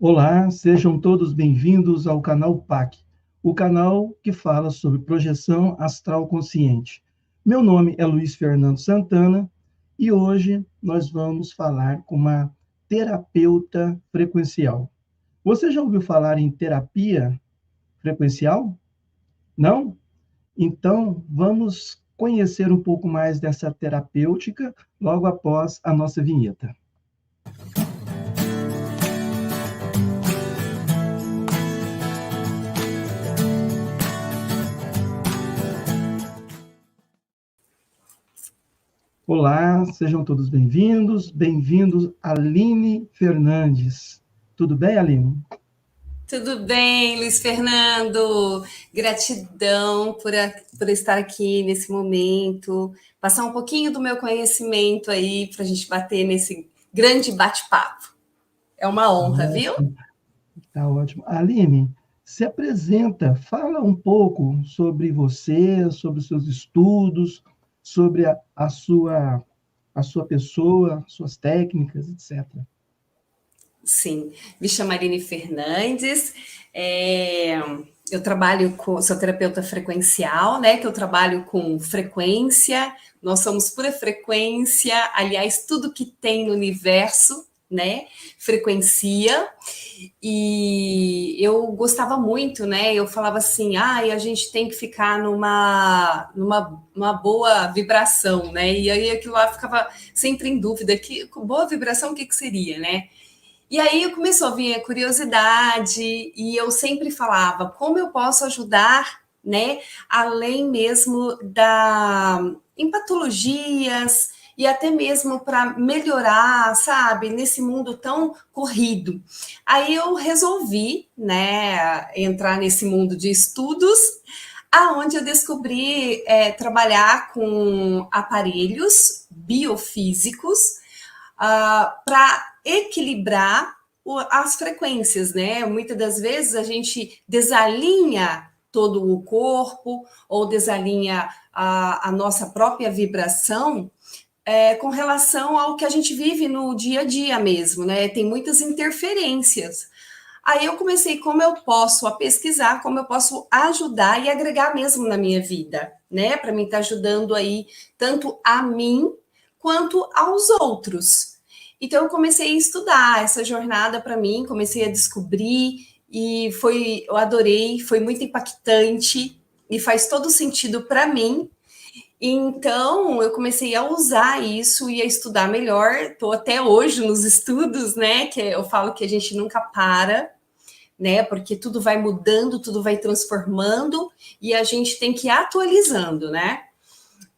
Olá, sejam todos bem-vindos ao canal PAC, o canal que fala sobre projeção astral consciente. Meu nome é Luiz Fernando Santana e hoje nós vamos falar com uma terapeuta frequencial. Você já ouviu falar em terapia frequencial? Não? Então, vamos conhecer um pouco mais dessa terapêutica logo após a nossa vinheta. Olá, sejam todos bem-vindos. Bem-vindos, Aline Fernandes. Tudo bem, Aline? Tudo bem, Luiz Fernando? Gratidão por estar aqui nesse momento, passar um pouquinho do meu conhecimento aí para a gente bater nesse grande bate-papo. É uma Tá honra, viu? ótimo, tá ótimo. Aline, se apresenta, fala um pouco sobre você, sobre os seus estudos, sobre a sua pessoa, suas técnicas, etc. Sim, me chamo Aline Fernandes, eu trabalho sou terapeuta frequencial, né? Que eu trabalho com frequência, nós somos pura frequência, aliás, tudo que tem no universo, né? Frequencia, e eu gostava muito, né? Eu falava assim, a gente tem que ficar numa boa vibração, né? E aí aquilo lá ficava sempre em dúvida, que boa vibração, o que seria, né? E aí começou a vir a curiosidade e eu sempre falava como eu posso ajudar, né? Além mesmo em patologias e até mesmo para melhorar, sabe, nesse mundo tão corrido. Aí eu resolvi, né, entrar nesse mundo de estudos, aonde eu descobri trabalhar com aparelhos biofísicos para equilibrar as frequências, né? Muitas das vezes a gente desalinha todo o corpo ou desalinha a nossa própria vibração com relação ao que a gente vive no dia a dia mesmo, né? Tem muitas interferências. Aí eu comecei como eu posso a pesquisar, como eu posso ajudar e agregar mesmo na minha vida, né? Para mim estar ajudando aí tanto a mim quanto aos outros. Então eu comecei a estudar essa jornada para mim, comecei a descobrir e eu adorei, foi muito impactante e faz todo sentido para mim. Então eu comecei a usar isso e a estudar melhor. Estou até hoje nos estudos, né? Que eu falo que a gente nunca para, né? Porque tudo vai mudando, tudo vai transformando e a gente tem que ir atualizando, né?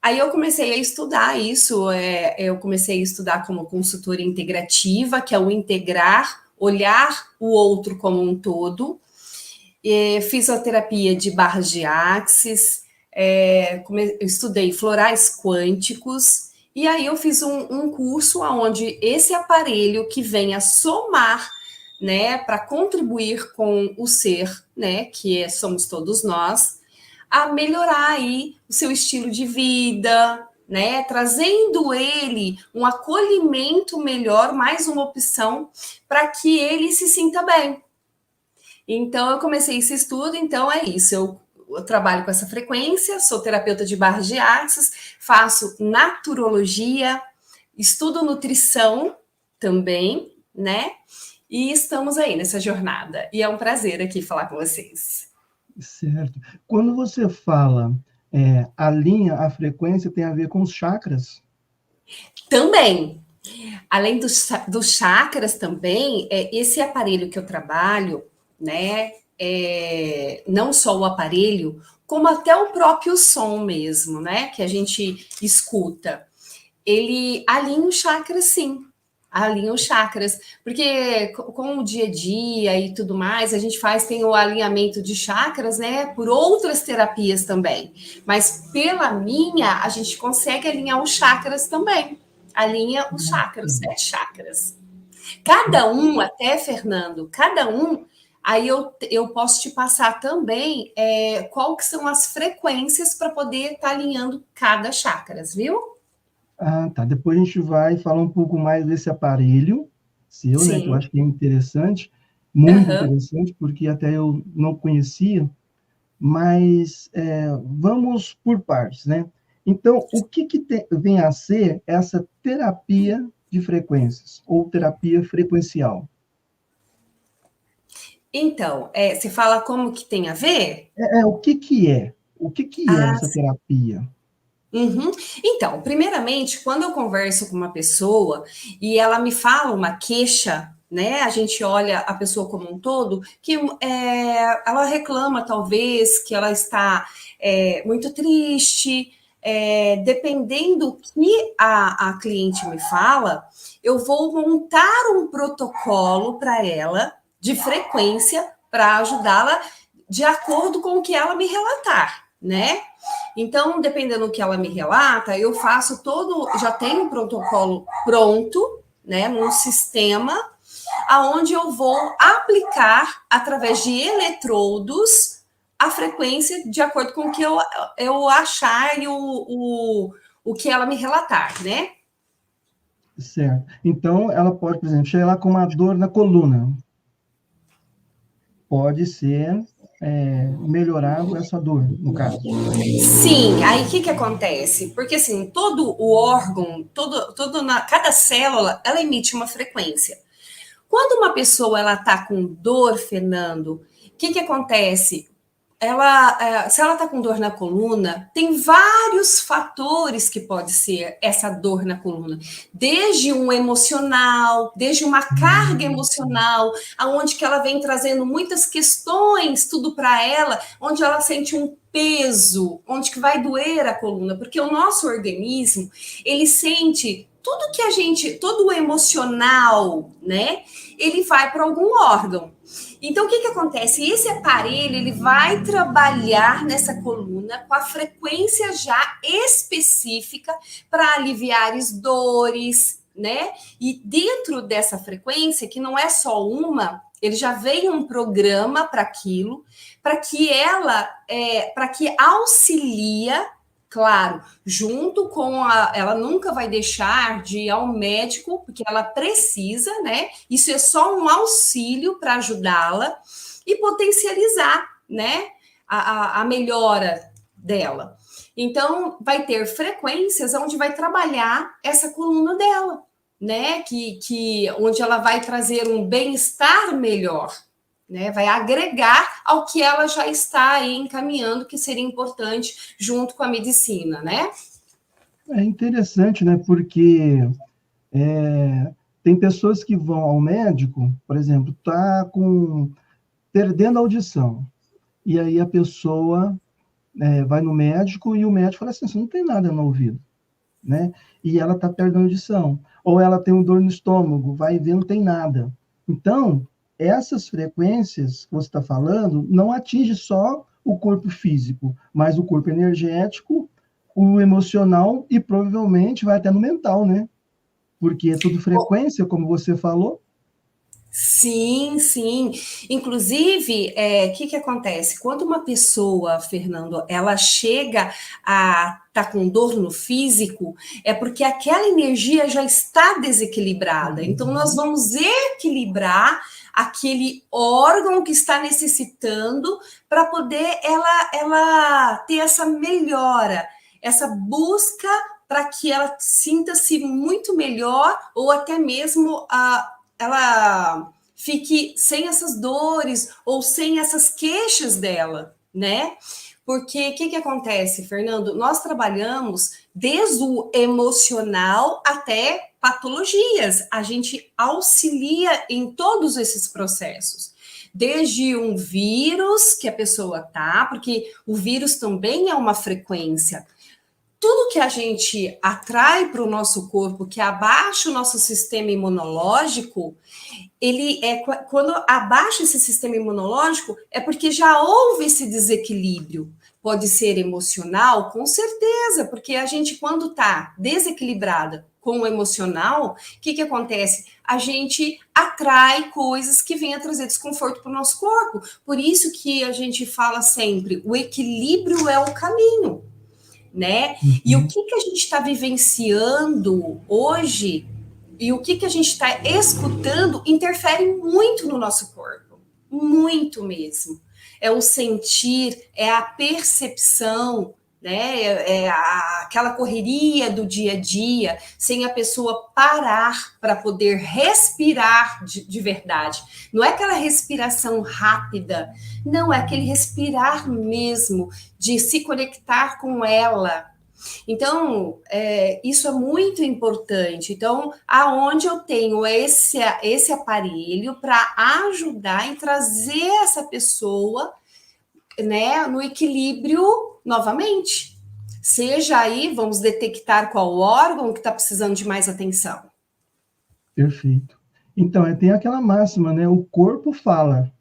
Aí eu comecei a estudar isso, eu comecei a estudar como consultora integrativa, que é o integrar, olhar o outro como um todo, fisioterapia de barras de axis, estudei florais quânticos, e aí eu fiz um curso onde esse aparelho que vem a somar, né, para contribuir com o ser, né, somos todos nós, a melhorar aí o seu estilo de vida, né? Trazendo ele um acolhimento melhor, mais uma opção para que ele se sinta bem. Então eu comecei esse estudo, então é isso. Eu trabalho com essa frequência, sou terapeuta de barras de axis, faço naturologia, estudo nutrição também, né? E estamos aí nessa jornada. E é um prazer aqui falar com vocês. Certo. Quando você fala a linha, a frequência tem a ver com os chakras? Também, além dos chakras também, esse aparelho que eu trabalho, né, não só o aparelho, como até o próprio som mesmo, né, que a gente escuta, ele alinha os chakras, sim, alinha os chakras, porque com o dia a dia e tudo mais, a gente tem o alinhamento de chakras, né, por outras terapias também, mas pela minha, a gente consegue alinhar os chakras também, alinha os chakras, 7 chakras. Cada um, até, Fernando, cada um, aí eu posso te passar também qual que são as frequências para poder estar alinhando cada chakras, viu? Ah, tá. Depois a gente vai falar um pouco mais desse aparelho seu, né, que eu Sim. acho que é interessante. Muito Aham. interessante, porque até eu não conhecia, mas vamos por partes, né? Então, o que, vem a ser essa terapia de frequências, ou terapia frequencial? Então, você fala como que tem a ver? O que que é? O que que é Ah, essa terapia? uhum. Então, primeiramente, quando eu converso com uma pessoa e ela me fala uma queixa, né? A gente olha a pessoa como um todo, que ela reclama, talvez, que ela está muito triste. Dependendo do que a cliente me fala, eu vou montar um protocolo para ela de frequência para ajudá-la de acordo com o que ela me relatar, né? Então, dependendo do que ela me relata, eu faço todo, já tenho um protocolo pronto, né, num sistema, aonde eu vou aplicar através de eletrodos a frequência de acordo com o que eu achar e o que ela me relatar, né? Certo. Então, ela pode, por exemplo, chegar lá com uma dor na coluna. Pode ser melhorado essa dor, no caso. Sim, aí o que acontece? Porque assim, todo o órgão, cada célula, ela emite uma frequência. Quando uma pessoa ela tá com dor, Fernando, o que acontece? Se ela tá com dor na coluna, tem vários fatores que pode ser essa dor na coluna, desde um emocional, desde uma carga Sim. emocional, aonde que ela vem trazendo muitas questões, tudo para ela, onde ela sente um peso, onde que vai doer a coluna, porque o nosso organismo, ele sente tudo que a gente, todo o emocional, né? Ele vai para algum órgão. Então, o que acontece? Esse aparelho ele vai trabalhar nessa coluna com a frequência já específica para aliviar as dores, né? E dentro dessa frequência, que não é só uma, ele já vem um programa para aquilo, para que auxilia, claro, junto com ela nunca vai deixar de ir ao médico, porque ela precisa, né? Isso é só um auxílio para ajudá-la e potencializar, né? A melhora dela. Então, vai ter frequências onde vai trabalhar essa coluna dela, né? Onde ela vai trazer um bem-estar melhor, né? Vai agregar ao que ela já está aí encaminhando, que seria importante junto com a medicina, né? É interessante, né? Porque tem pessoas que vão ao médico, por exemplo, tá perdendo a audição. E aí a pessoa vai no médico e o médico fala assim, você não tem nada no ouvido, né? E ela está perdendo a audição. Ou ela tem um dor no estômago, vai ver, não tem nada. Então, essas frequências que você está falando não atinge só o corpo físico, mas o corpo energético, o emocional e provavelmente vai até no mental, né? Porque é tudo frequência, como você falou. Sim, sim. Inclusive, que acontece? Quando uma pessoa, Fernando, ela chega a estar com dor no físico, é porque aquela energia já está desequilibrada. Então, nós Uhum. vamos equilibrar aquele órgão que está necessitando para poder ela ter essa melhora, essa busca para que ela sinta-se muito melhor ou até mesmo ela fique sem essas dores ou sem essas queixas dela, né? Porque o que acontece, Fernando? Nós trabalhamos desde o emocional até patologias. A gente auxilia em todos esses processos. Desde um vírus que a pessoa tá, porque o vírus também é uma frequência. Tudo que a gente atrai para o nosso corpo, que abaixa o nosso sistema imunológico, quando abaixa esse sistema imunológico, é porque já houve esse desequilíbrio. Pode ser emocional, com certeza, porque a gente, quando está desequilibrada com o emocional, o que acontece? A gente atrai coisas que vêm a trazer desconforto para o nosso corpo. Por isso que a gente fala sempre: o equilíbrio é o caminho, né? E o Uhum. que a gente está vivenciando hoje e o que a gente está escutando interfere muito no nosso corpo. muito mesmo. É o sentir, é a percepção, né? Aquela correria do dia a dia, sem a pessoa parar para poder respirar de verdade. Não é aquela respiração rápida, não, é aquele respirar mesmo, de se conectar com ela. Então, isso é muito importante. Então, aonde eu tenho esse aparelho para ajudar em trazer essa pessoa, né, no equilíbrio novamente. Seja aí, vamos detectar qual órgão que está precisando de mais atenção. Perfeito. Então, tem aquela máxima, né? O corpo fala,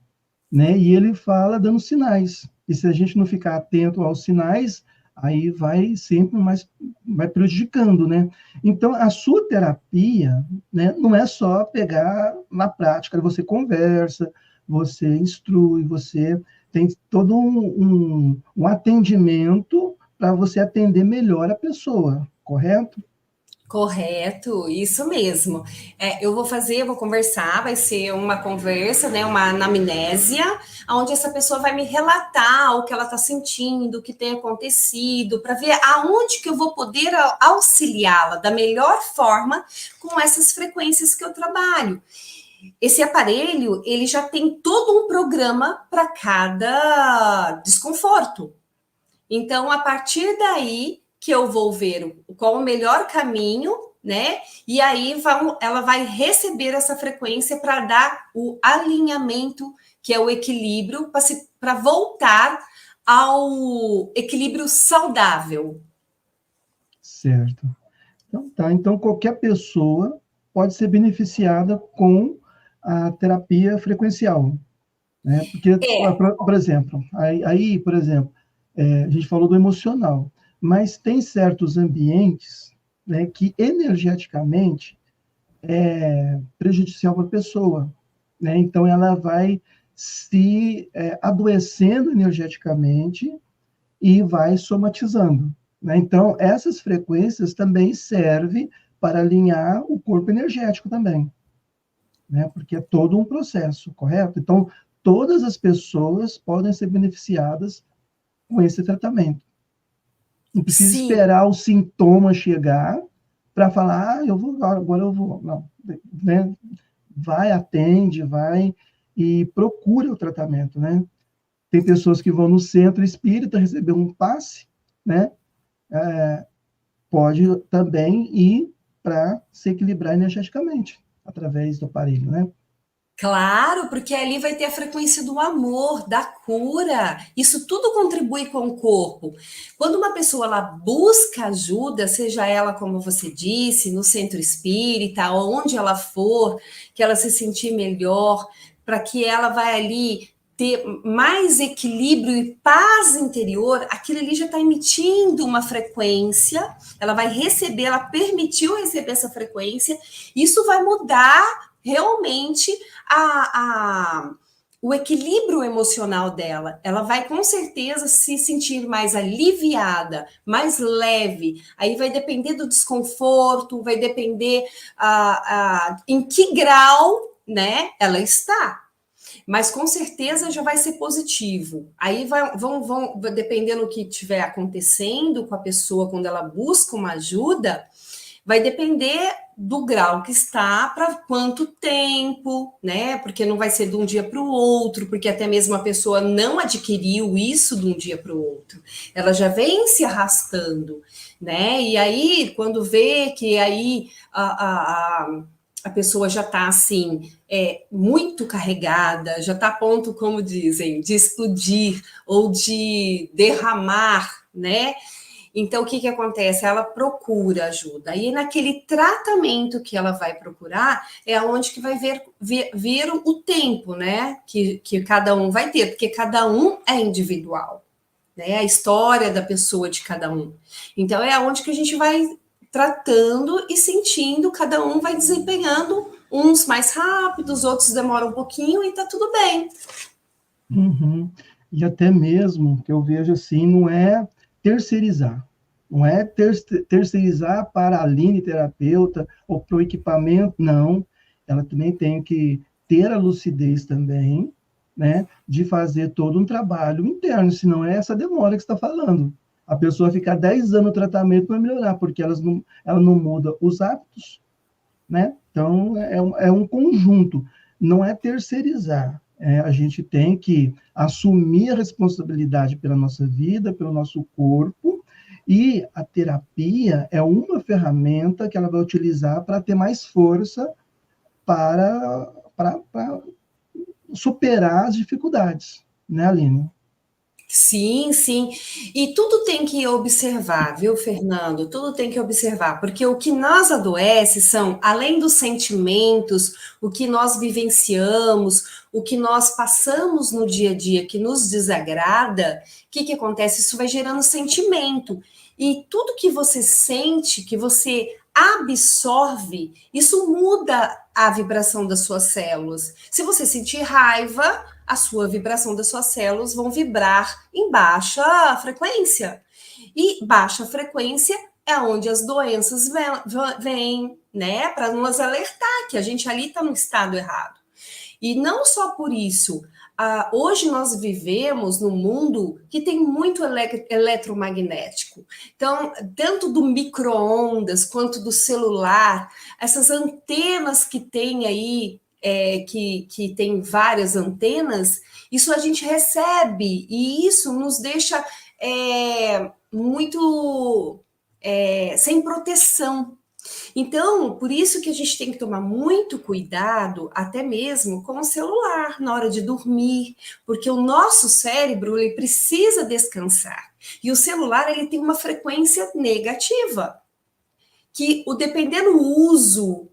né? E ele fala dando sinais. E se a gente não ficar atento aos sinais, aí vai sempre mais, vai prejudicando, né? Então, a sua terapia, né, não é só pegar na prática, você conversa, você instrui, você tem todo um atendimento para você atender melhor a pessoa, correto? Correto, isso mesmo. Eu vou conversar, vai ser uma conversa, né, uma anamnésia, onde essa pessoa vai me relatar o que ela está sentindo, o que tem acontecido, para ver aonde que eu vou poder auxiliá-la da melhor forma com essas frequências que eu trabalho. Esse aparelho, ele já tem todo um programa para cada desconforto. Então, a partir daí que eu vou ver qual o melhor caminho, né? E aí ela vai receber essa frequência para dar o alinhamento, que é o equilíbrio, para voltar ao equilíbrio saudável. Certo. Então, tá. Então, qualquer pessoa pode ser beneficiada com a terapia frequencial, né? Porque, por exemplo, por exemplo, a gente falou do emocional, mas tem certos ambientes, né, que energeticamente é prejudicial para a pessoa, né? Então, ela vai se adoecendo energeticamente e vai somatizando, né? Então, essas frequências também servem para alinhar o corpo energético também, né? Porque é todo um processo, correto? Então, todas as pessoas podem ser beneficiadas com esse tratamento. Não precisa Sim. esperar o sintoma chegar para falar, eu vou, agora eu vou. Não, né? Vai, atende, vai e procura o tratamento, né? Tem pessoas que vão no centro espírita receber um passe, né? Pode também ir para se equilibrar energeticamente através do aparelho, né? Claro, porque ali vai ter a frequência do amor, da cura. Isso tudo contribui com o corpo. Quando uma pessoa ela busca ajuda, seja ela, como você disse, no centro espírita, onde ela for, que ela se sentir melhor, para que ela vai ali ter mais equilíbrio e paz interior, aquilo ali já está emitindo uma frequência, ela vai receber, ela permitiu receber essa frequência, isso vai mudar realmente o equilíbrio emocional dela. Ela vai com certeza se sentir mais aliviada, mais leve. Aí vai depender do desconforto, vai depender em que grau, né, ela está. Mas com certeza já vai ser positivo. Aí vão dependendo do que estiver acontecendo com a pessoa quando ela busca uma ajuda, vai depender do grau que está, para quanto tempo, né? Porque não vai ser de um dia para o outro, porque até mesmo a pessoa não adquiriu isso de um dia para o outro. Ela já vem se arrastando, né? E aí, quando vê que aí a pessoa já está assim, muito carregada, já está a ponto, como dizem, de explodir ou de derramar, né? Então, o que acontece? Ela procura ajuda. E naquele tratamento que ela vai procurar, é onde que vai ver o tempo, né? Que cada um vai ter, porque cada um é individual, né? A história da pessoa de cada um. Então, é onde que a gente vai tratando e sentindo, cada um vai desempenhando, uns mais rápidos, outros demoram um pouquinho e tá tudo bem. Uhum. E até mesmo, que eu vejo assim, não é terceirizar. Não é terceirizar para a Aline, terapeuta, ou para o equipamento, não. Ela também tem que ter a lucidez também, né, de fazer todo um trabalho interno, se não é essa demora que você está falando. A pessoa ficar 10 anos no tratamento para melhorar, porque ela não muda os hábitos, né? Então, é um conjunto, não é terceirizar. A gente tem que assumir a responsabilidade pela nossa vida, pelo nosso corpo, e a terapia é uma ferramenta que ela vai utilizar para ter mais força para superar as dificuldades, né, Aline? Sim, sim. E tudo tem que observar, viu, Fernando? Tudo tem que observar, porque o que nós adoece são, além dos sentimentos, o que nós vivenciamos, o que nós passamos no dia a dia que nos desagrada, o que que acontece? Isso vai gerando sentimento. E tudo que você sente, que você absorve, isso muda a vibração das suas células. Se você sentir raiva, a sua vibração das suas células vão vibrar em baixa frequência. E baixa frequência é onde as doenças vêm, né? Para nos alertar que a gente ali está no estado errado. E não só por isso, hoje nós vivemos num mundo que tem muito eletromagnético. Então, tanto do micro-ondas quanto do celular, essas antenas que tem aí, que tem várias antenas, isso a gente recebe e isso nos deixa muito sem proteção. Então, por isso que a gente tem que tomar muito cuidado, até mesmo com o celular, na hora de dormir, porque o nosso cérebro, ele precisa descansar. E o celular, ele tem uma frequência negativa, que, dependendo do uso,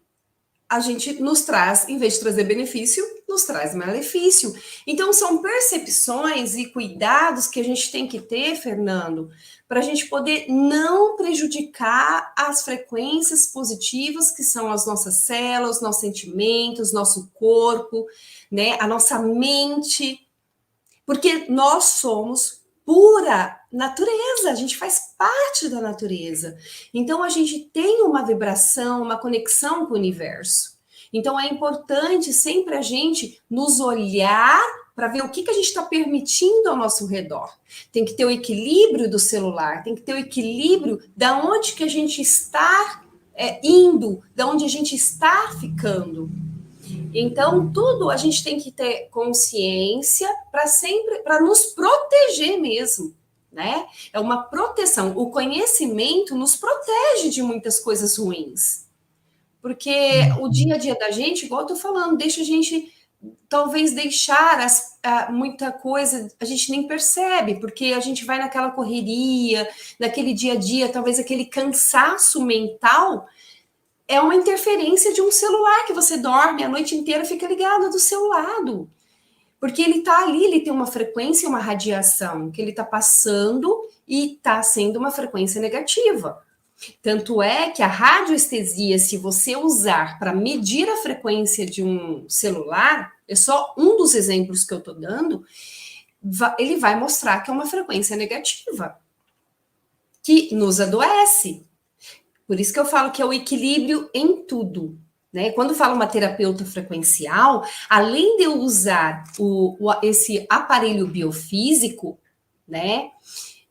a gente nos traz, em vez de trazer benefício, nos traz malefício. Então, são percepções e cuidados que a gente tem que ter, Fernando, para a gente poder não prejudicar as frequências positivas que são as nossas células, nossos sentimentos, nosso corpo, né, a nossa mente, porque nós somos pura natureza, a gente faz parte da natureza. Então a gente tem uma vibração, uma conexão com o universo. Então é importante sempre a gente nos olhar para ver o que a gente está permitindo ao nosso redor. Tem que ter o equilíbrio do celular, tem que ter o equilíbrio da onde que a gente está indo, da onde a gente está ficando. Então, tudo a gente tem que ter consciência para sempre, para nos proteger mesmo, né? É uma proteção. O conhecimento nos protege de muitas coisas ruins. Porque o dia a dia da gente, igual eu tô falando, deixa a gente talvez deixar muita coisa, a gente nem percebe, porque a gente vai naquela correria, naquele dia a dia, talvez aquele cansaço mental é uma interferência de um celular que você dorme a noite inteira, fica ligado do seu lado. Porque ele está ali, ele tem uma frequência, uma radiação que ele está passando e está sendo uma frequência negativa. Tanto é que a radioestesia, se você usar para medir a frequência de um celular, é só um dos exemplos que eu estou dando, ele vai mostrar que é uma frequência negativa, que nos adoece. Por isso que eu falo que é o equilíbrio em tudo. Né? Quando falo uma terapeuta frequencial, além de eu usar esse aparelho biofísico, né,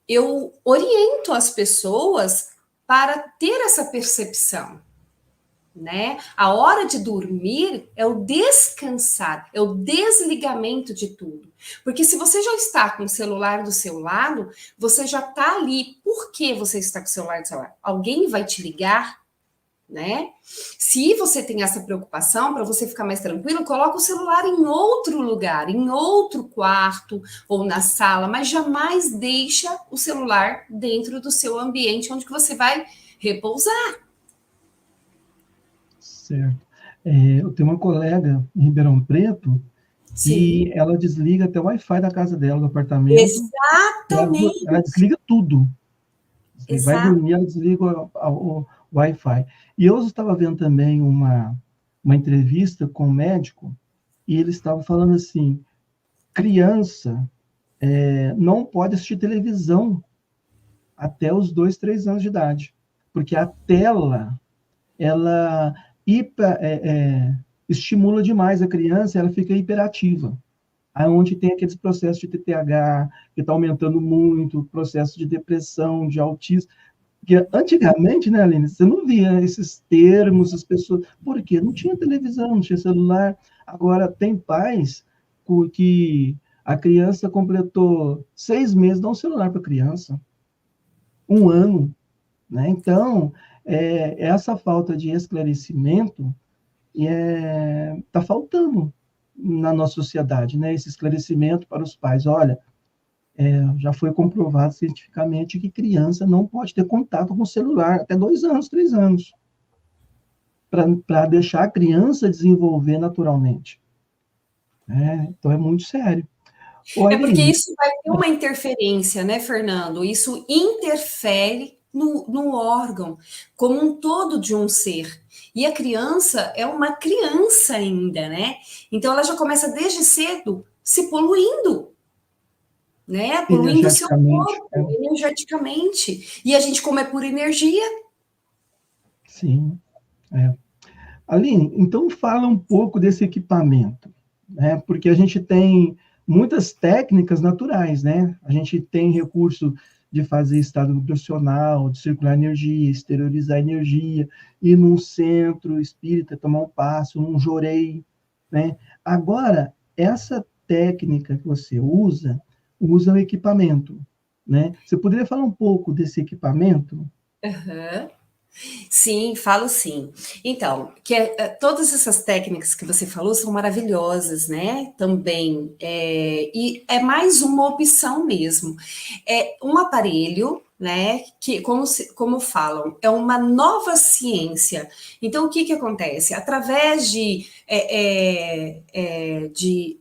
eu oriento as pessoas para ter essa percepção. Né? A hora de dormir é o descansar, é o desligamento de tudo. Porque se você já está com o celular do seu lado, você já está ali. Por que você está com o celular do seu lado? Alguém vai te ligar, né? Se você tem essa preocupação, para você ficar mais tranquilo, coloca o celular em outro lugar, em outro quarto ou na sala, mas jamais deixa o celular dentro do seu ambiente onde você vai repousar. Certo. Eu tenho uma colega em Ribeirão Preto que ela desliga até o Wi-Fi da casa dela, do apartamento. Exatamente. Ela desliga tudo. Vai Exato. dormir, ela desliga o Wi-Fi. E hoje eu estava vendo também uma entrevista com um médico e ele estava falando assim, criança não pode assistir televisão até os 2, 3 anos de idade, porque a tela, ela estimula demais a criança, ela fica hiperativa. onde tem aqueles processos de TTAH, que está aumentando muito, processo de depressão, de autismo. Porque antigamente, né, Aline, você não via esses termos, as pessoas. Por quê? Não tinha televisão, não tinha celular. Agora, tem pais que a criança completou 6 meses, dá um celular para a criança, 1 ano, né? Então, essa falta de esclarecimento está faltando na nossa sociedade, né? Esse esclarecimento para os pais. Olha, já foi comprovado cientificamente que criança não pode ter contato com o celular até 2 anos, 3 anos, para deixar a criança desenvolver naturalmente. Então, é muito sério. Ô, É porque Aline, isso vai ter uma interferência, né, Fernando? Isso interfere no órgão como um todo de um ser. E a criança é uma criança ainda, né? Então ela já começa desde cedo se poluindo, né? Poluindo o seu energeticamente, corpo energeticamente. E a gente, como é por energia. sim. É. Aline, então fala um pouco desse equipamento, né? Porque a gente tem muitas técnicas naturais, né? A gente tem recurso de fazer estado nutricional, de circular energia, exteriorizar energia, ir num centro espírita, tomar um passo, um jorei, né? Agora, essa técnica que você usa o equipamento, né? Você poderia falar um pouco desse equipamento? Uhum. Sim, falo sim. Então, todas essas técnicas que você falou são maravilhosas, né? Também. E é mais uma opção mesmo. É um aparelho, né? Que, como falam, é uma nova ciência. Então, o que que acontece? Através de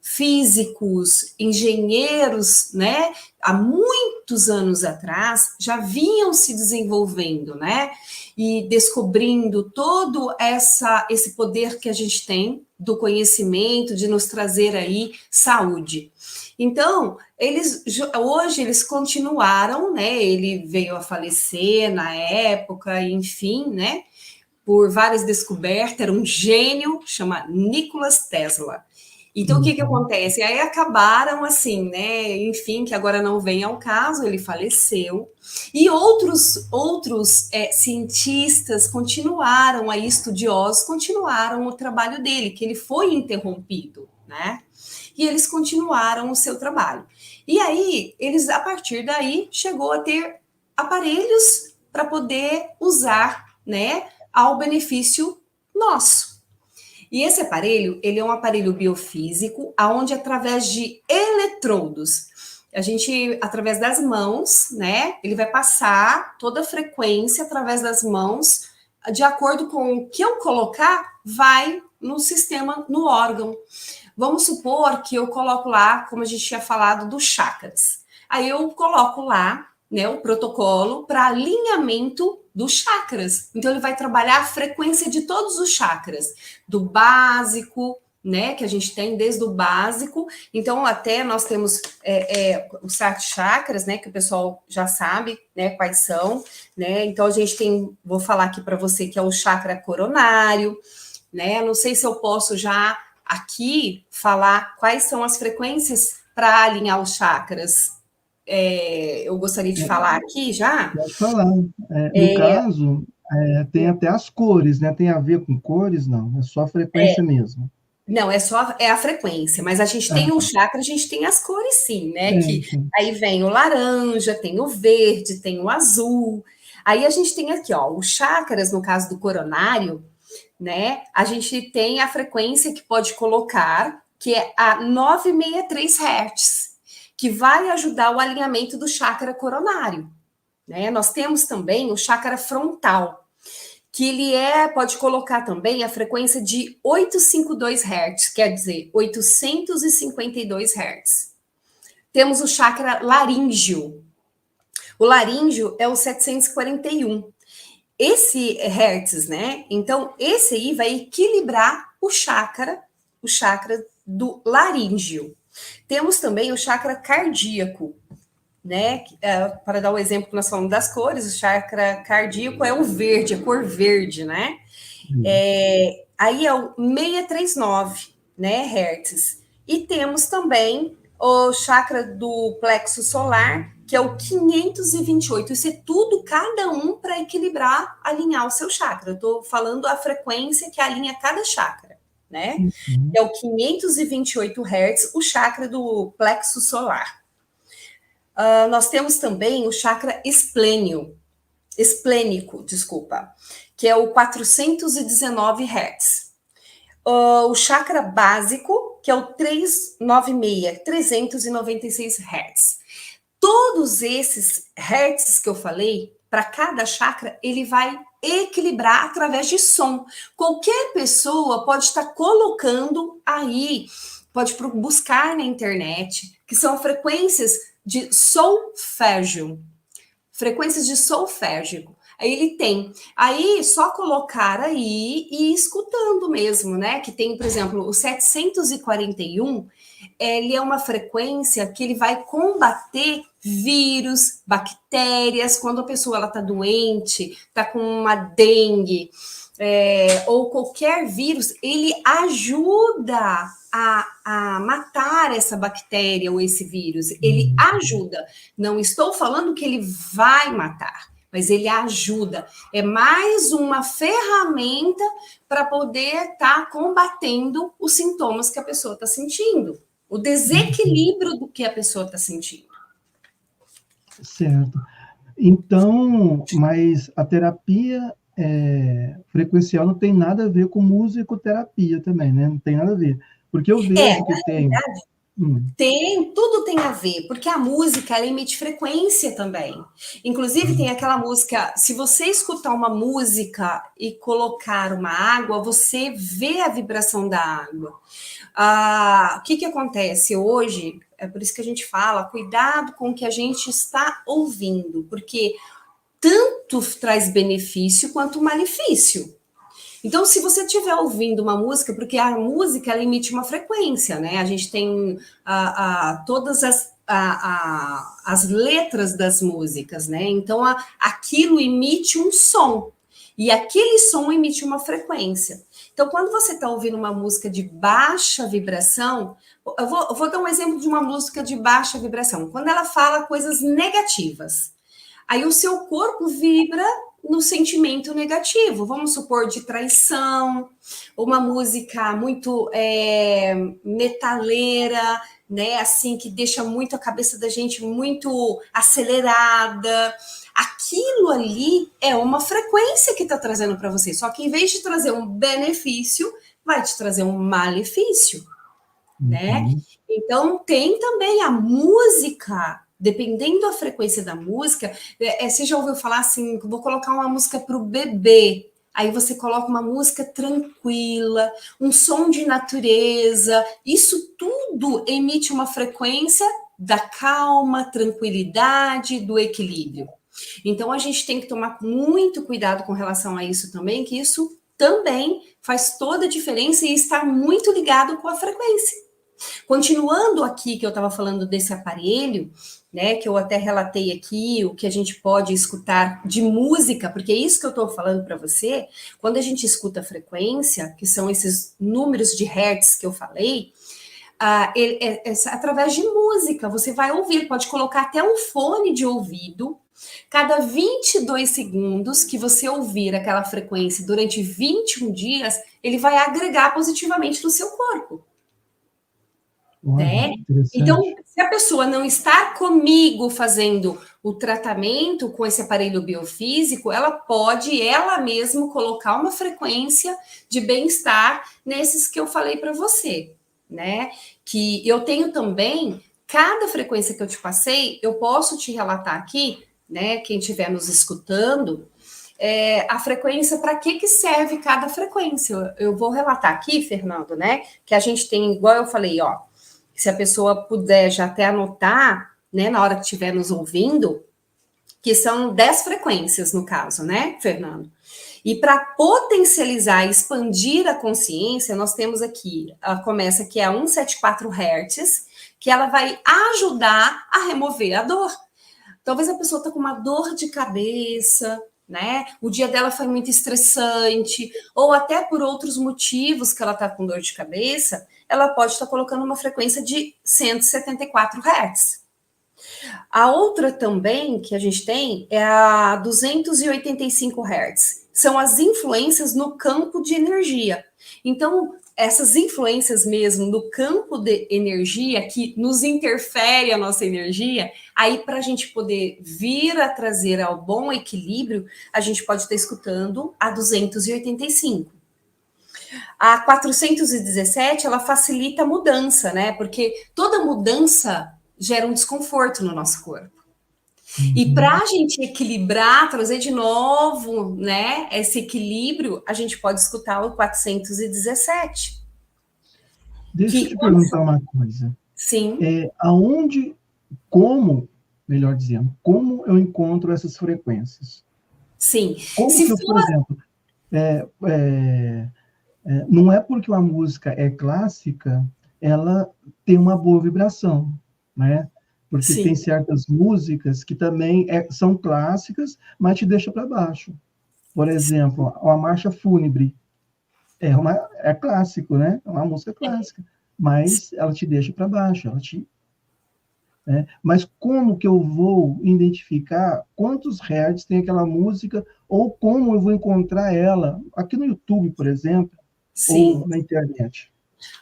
físicos, engenheiros, né? Há muitos anos atrás, já vinham se desenvolvendo, né? E descobrindo todo esse poder que a gente tem do conhecimento, de nos trazer aí saúde. Então, hoje eles continuaram, né? Ele veio a falecer na época, enfim, né? Por várias descobertas, era um gênio, chama Nikola Tesla. Então, o que que acontece? Aí acabaram assim, né? Enfim, que agora não vem ao caso, ele faleceu. E outros cientistas continuaram, aí estudiosos continuaram o trabalho dele, que ele foi interrompido, né? E eles continuaram o seu trabalho. E aí, eles, a partir daí, chegou a ter aparelhos para poder usar, né? Ao benefício nosso. E esse aparelho, ele é um aparelho biofísico, aonde através de eletrodos, a gente, através das mãos, né, ele vai passar toda a frequência através das mãos, de acordo com o que eu colocar, vai no sistema, no órgão. Vamos supor que eu coloco lá, como a gente tinha falado, dos chakras. Aí eu coloco lá, né, o protocolo para alinhamento dos chakras. Então ele vai trabalhar a frequência de todos os chakras, do básico, né, que a gente tem desde o básico. Então até nós temos os 7 chakras, né, que o pessoal já sabe, né, quais são, né. Então a gente tem, vou falar aqui para você que é o chakra coronário, né. Não sei se eu posso já aqui falar quais são as frequências para alinhar os chakras. Eu gostaria de falar aqui já. Pode falar. No caso, tem até as cores, né? Tem a ver com cores? Não, é só a frequência mesmo. Não, só a frequência, mas a gente Ah, tem o tá. chakra, a gente tem as cores sim, né? Que Sim. aí vem o laranja, tem o verde, tem o azul. Aí a gente tem aqui, ó, os chakras, no caso do coronário, né? A gente tem a frequência que pode colocar, que é a 963 Hz, que vai ajudar o alinhamento do chakra coronário, né? Nós temos também o chakra frontal, que ele pode colocar também a frequência de 852 Hz, quer dizer, 852 Hz. Temos o chakra laríngeo. O laríngeo é o 741. Esse Hertz, né? Então, esse aí vai equilibrar o chakra do laríngeo. Temos também o chakra cardíaco, né? Para dar o exemplo que nós falamos das cores, o chakra cardíaco é o verde, a cor verde, né? Aí é o 639, né, Hertz, E temos também o chakra do plexo solar, que é o 528. Isso é tudo, cada um, para equilibrar, alinhar o seu chakra. Eu estou falando a frequência que alinha cada chakra, né? Uhum. É o 528 Hz, o chakra do plexo solar. Nós temos também o chakra esplênico, desculpa, que é o 419 Hz. O chakra básico, que é o 396 Hz. Todos esses hertz que eu falei, para cada chakra, ele vai equilibrar através de som. Qualquer pessoa pode estar colocando aí, pode buscar na internet, que são frequências de solfégio. Frequências de solfégio. Aí ele tem. Aí, só colocar aí e ir escutando mesmo, né? Que tem, por exemplo, o 741, ele é uma frequência que ele vai combater vírus, bactérias, quando a pessoa está doente, está com uma dengue, ou qualquer vírus, ele ajuda a matar essa bactéria ou esse vírus. Ele ajuda. Não estou falando que ele vai matar, mas ele ajuda. É mais uma ferramenta para poder estar combatendo os sintomas que a pessoa está sentindo, o desequilíbrio do que a pessoa está sentindo. Certo. Então, mas a terapia frequencial não tem nada a ver com musicoterapia também, né? Não tem nada a ver. Porque eu vejo que tem. Tudo tem a ver, porque a música, ela emite frequência também. Inclusive, tem aquela música, se você escutar uma música e colocar uma água, você vê a vibração da água. O que acontece hoje? É por isso que a gente fala, cuidado com o que a gente está ouvindo, porque tanto traz benefício quanto malefício. Então, se você estiver ouvindo uma música, porque a música ela emite uma frequência, né? A gente tem todas as letras das músicas, né? Então, aquilo emite um som. E aquele som emite uma frequência. Então, quando você está ouvindo uma música de baixa vibração, eu vou dar um exemplo de uma música de baixa vibração. Quando ela fala coisas negativas, aí o seu corpo vibra no sentimento negativo, vamos supor, de traição, uma música muito metaleira, né, assim, que deixa muito a cabeça da gente muito acelerada. Aquilo ali é uma frequência que está trazendo para você, só que em vez de trazer um benefício, vai te trazer um malefício, né? Então, tem também a música. Dependendo da frequência da música, você já ouviu falar assim, vou colocar uma música para o bebê, aí você coloca uma música tranquila, um som de natureza, isso tudo emite uma frequência da calma, tranquilidade, do equilíbrio. Então, a gente tem que tomar muito cuidado com relação a isso também, que isso também faz toda a diferença e está muito ligado com a frequência. Continuando aqui, que eu estava falando desse aparelho, né, que eu até relatei aqui, o que a gente pode escutar de música, porque é isso que eu estou falando para você, quando a gente escuta a frequência, que são esses números de hertz que eu falei, através de música, você vai ouvir, pode colocar até um fone de ouvido, cada 22 segundos que você ouvir aquela frequência durante 21 dias, ele vai agregar positivamente no seu corpo. Né? Então, se a pessoa não está comigo fazendo o tratamento com esse aparelho biofísico, ela pode ela mesma colocar uma frequência de bem-estar nesses que eu falei para você, né? Que eu tenho também, cada frequência que eu te passei, eu posso te relatar aqui, né? Quem estiver nos escutando, a frequência, para que serve cada frequência. Eu vou relatar aqui, Fernando, né? Que a gente tem, igual eu falei, ó, se a pessoa puder já até anotar, né, na hora que estiver nos ouvindo, que são 10 frequências no caso, né, Fernando? E para potencializar e expandir a consciência, nós temos aqui, ela começa que é a 174 Hz, que ela vai ajudar a remover a dor. Talvez a pessoa está com uma dor de cabeça, né? O dia dela foi muito estressante, ou até por outros motivos que ela está com dor de cabeça, ela pode estar colocando uma frequência de 174 Hz. A outra também que a gente tem é a 285 Hz. São as influências no campo de energia. Então, essas influências mesmo no campo de energia que nos interfere a nossa energia, aí para a gente poder vir a trazer ao bom equilíbrio, a gente pode estar escutando a 285. A 417, ela facilita a mudança, né? Porque toda mudança gera um desconforto no nosso corpo. E para a gente equilibrar, trazer de novo, né, esse equilíbrio, a gente pode escutar o 417. Deixa eu te perguntar uma coisa. Sim. Melhor dizendo, como eu encontro essas frequências? Sim. Como que eu, por exemplo, não é porque uma música é clássica, ela tem uma boa vibração, né? Porque Sim. tem certas músicas que também são clássicas, mas te deixam para baixo. Por exemplo, a Marcha Fúnebre é clássico, né? É uma música clássica, mas ela te deixa para baixo, Mas como que eu vou identificar quantos hertz tem aquela música ou como eu vou encontrar ela aqui no YouTube, por exemplo, ou na internet?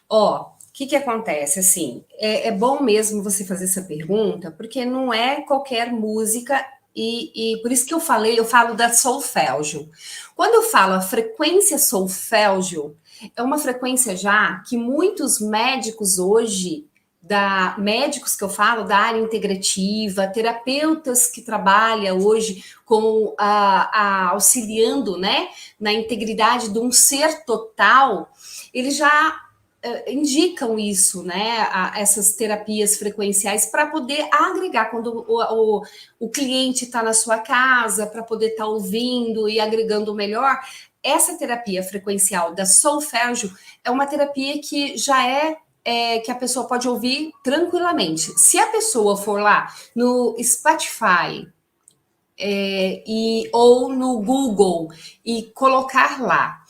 O que acontece? Assim, é bom mesmo você fazer essa pergunta, porque não é qualquer música, e por isso que eu falo da solfégio. Quando eu falo a frequência solfégio, é uma frequência já que muitos médicos hoje, médicos que eu falo da área integrativa, terapeutas que trabalham hoje com auxiliando, né, na integridade de um ser total, eles já indicam isso, né? Essas terapias frequenciais para poder agregar quando o cliente está na sua casa, para poder estar ouvindo e agregando melhor. Essa terapia frequencial da solfégio é uma terapia que já que a pessoa pode ouvir tranquilamente. Se a pessoa for lá no Spotify ou no Google e colocar lá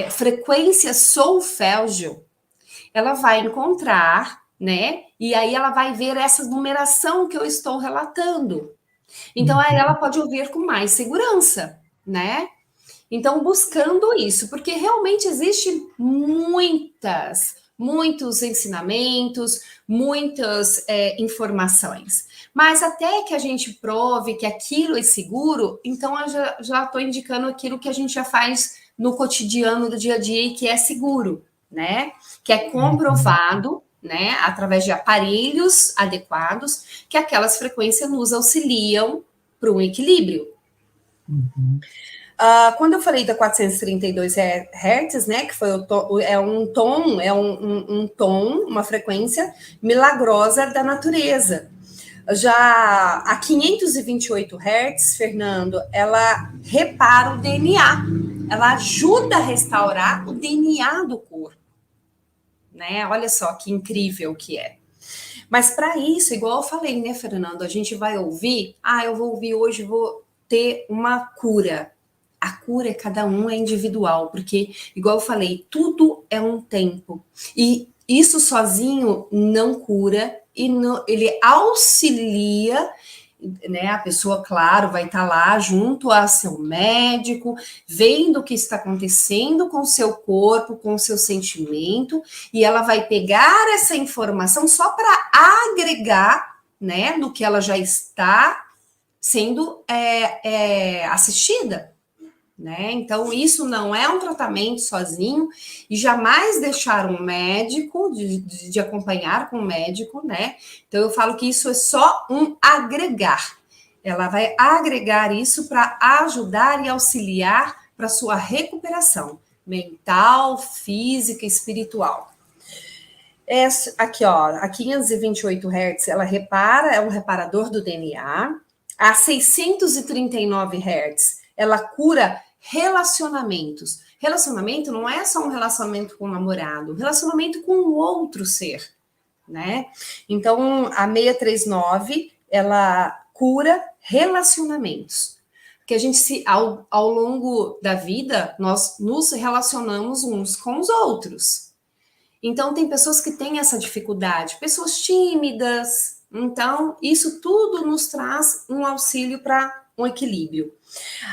frequência solfégio, ela vai encontrar, né? E aí ela vai ver essa numeração que eu estou relatando. Então, aí ela pode ouvir com mais segurança, né? Então, buscando isso, porque realmente existem muitos ensinamentos, muitas informações. Mas até que a gente prove que aquilo é seguro, então eu já estou indicando aquilo que a gente já faz no cotidiano do dia a dia e que é seguro, né? Que é comprovado, né, através de aparelhos adequados, que aquelas frequências nos auxiliam para um equilíbrio. Quando eu falei da 432 Hz, né, que foi um tom, uma frequência milagrosa da natureza. Já a 528 Hz, Fernando, ela repara o DNA, ela ajuda a restaurar o DNA do corpo, né? Olha só que incrível que é. Mas para isso, igual eu falei, né, Fernando, a gente vai ouvir, eu vou ouvir hoje, vou ter uma cura. A cura, cada um é individual, porque, igual eu falei, tudo é um tempo. E isso sozinho não cura, e ele auxilia, né? A pessoa, claro, vai estar lá junto a seu médico, vendo o que está acontecendo com o seu corpo, com o seu sentimento, e ela vai pegar essa informação só para agregar, né, no que ela já está sendo assistida. Né? Então, isso não é um tratamento sozinho e jamais deixar um médico, de acompanhar com um médico, né? Então, eu falo que isso é só um agregar. Ela vai agregar isso para ajudar e auxiliar para sua recuperação mental, física e espiritual. Aqui, ó, a 528 Hz, ela é um reparador do DNA. A 639 Hz, ela cura relacionamentos. Relacionamento não é só um relacionamento com o namorado, relacionamento com o outro ser, né? Então, a 639, ela cura relacionamentos. Porque a gente, ao longo da vida, nós nos relacionamos uns com os outros. Então, tem pessoas que têm essa dificuldade, pessoas tímidas. Então, isso tudo nos traz um auxílio para um equilíbrio.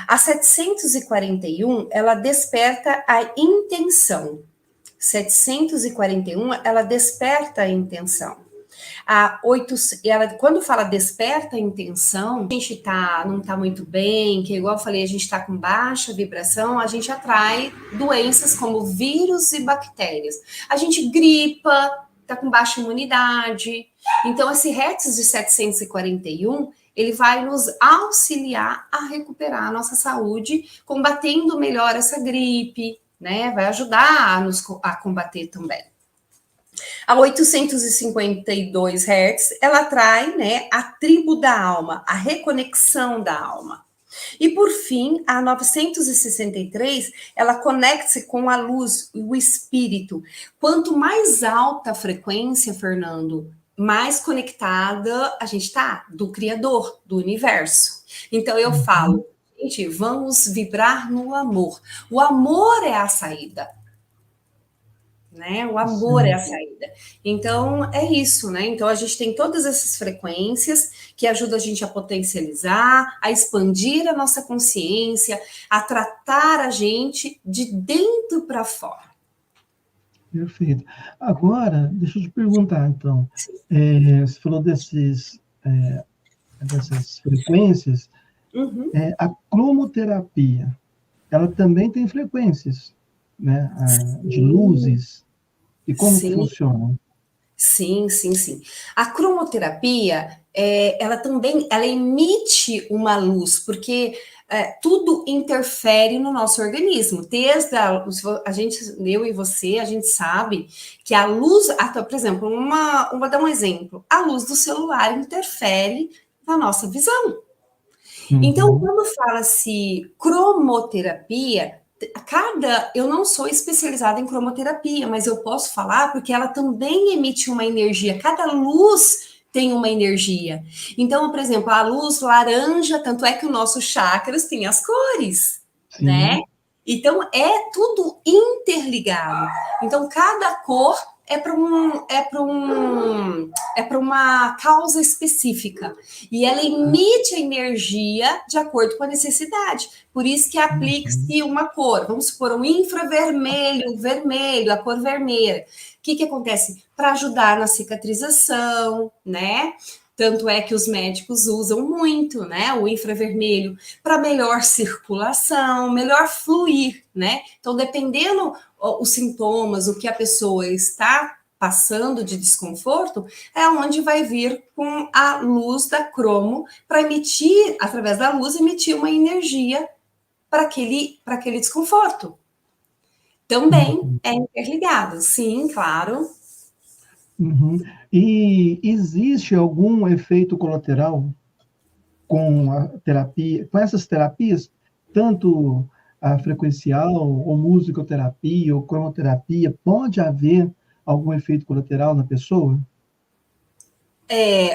A 741, ela desperta a intenção. 741, ela desperta a intenção. A 8, ela, quando fala desperta a intenção, a gente não tá muito bem, que igual eu falei, a gente está com baixa vibração, a gente atrai doenças como vírus e bactérias. A gente gripa, tá com baixa imunidade. Então, esse Hertz de 741, ele vai nos auxiliar a recuperar a nossa saúde, combatendo melhor essa gripe, né? Vai ajudar a combater também. A 852 Hz, ela atrai, né, a tribo da alma, a reconexão da alma. E por fim, a 963, ela conecta-se com a luz, o espírito. Quanto mais alta a frequência, Fernando, mais conectada a gente está do Criador, do universo. Então eu falo, gente, vamos vibrar no amor. O amor é a saída. Né? O amor é a saída. Então, é isso, né? Então, a gente tem todas essas frequências que ajudam a gente a potencializar, a expandir a nossa consciência, a tratar a gente de dentro para fora. Perfeito. Agora, deixa eu te perguntar, então. Você falou dessas frequências. Uhum. A cromoterapia, ela também tem frequências, né? De luzes. E como que funciona? Sim. A cromoterapia, ela emite uma luz, porque tudo interfere no nosso organismo. Desde a gente, eu e você, a gente sabe que a luz, por exemplo, vou dar um exemplo. A luz do celular interfere na nossa visão. Então, quando fala-se cromoterapia, eu não sou especializada em cromoterapia, mas eu posso falar porque ela também emite uma energia. Cada luz tem uma energia. Então, por exemplo, a luz laranja, tanto é que o nosso chakras tem as cores, né? Então, é tudo interligado. Então, cada cor é para uma causa específica. E ela emite a energia de acordo com a necessidade. Por isso que aplica-se uma cor. Vamos supor, um infravermelho, vermelho, a cor vermelha. O que acontece? Para ajudar na cicatrização, né? Tanto é que os médicos usam muito, né? O infravermelho para melhor circulação, melhor fluir, né? Então, dependendo os sintomas, o que a pessoa está passando de desconforto, é onde vai vir com a luz da cromo para emitir, através da luz, emitir uma energia para aquele desconforto. Também é interligado, sim, claro. E existe algum efeito colateral com a terapia, com essas terapias, tanto a frequencial, ou musicoterapia, ou cromoterapia, pode haver algum efeito colateral na pessoa?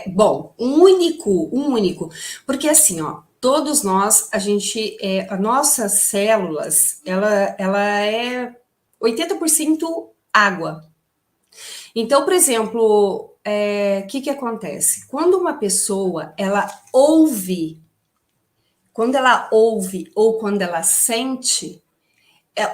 Bom, um único, porque assim, ó, todos nós, as nossas células, ela é 80% água. Então, por exemplo, que acontece? Quando uma pessoa, quando ela ouve ou quando ela sente,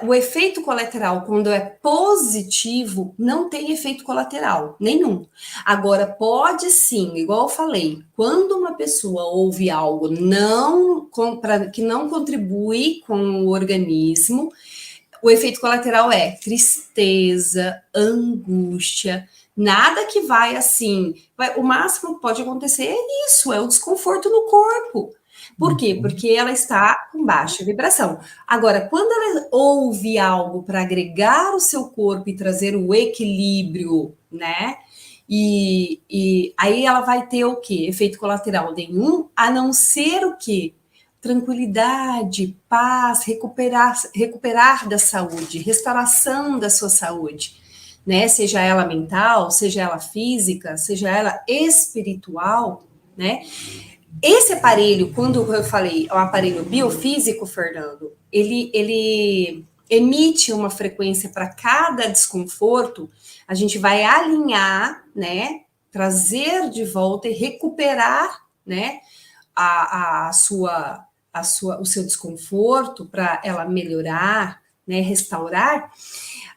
o efeito colateral, quando é positivo, não tem efeito colateral nenhum. Agora, pode sim, igual eu falei, quando uma pessoa ouve algo que não contribui com o organismo, o efeito colateral é tristeza, angústia, nada que vai assim. O máximo que pode acontecer é isso, é o desconforto no corpo. Por quê? Porque ela está com baixa vibração. Agora, quando ela ouve algo para agregar o seu corpo e trazer o equilíbrio, né? E aí ela vai ter o quê? Efeito colateral nenhum, a não ser o quê? Tranquilidade, paz, recuperar da saúde, restauração da sua saúde, né? Seja ela mental, seja ela física, seja ela espiritual, né? Esse aparelho, quando eu falei, é um aparelho biofísico, Fernando, ele emite uma frequência para cada desconforto, a gente vai alinhar, né? Trazer de volta e recuperar, né? O seu desconforto para ela melhorar, né? Restaurar.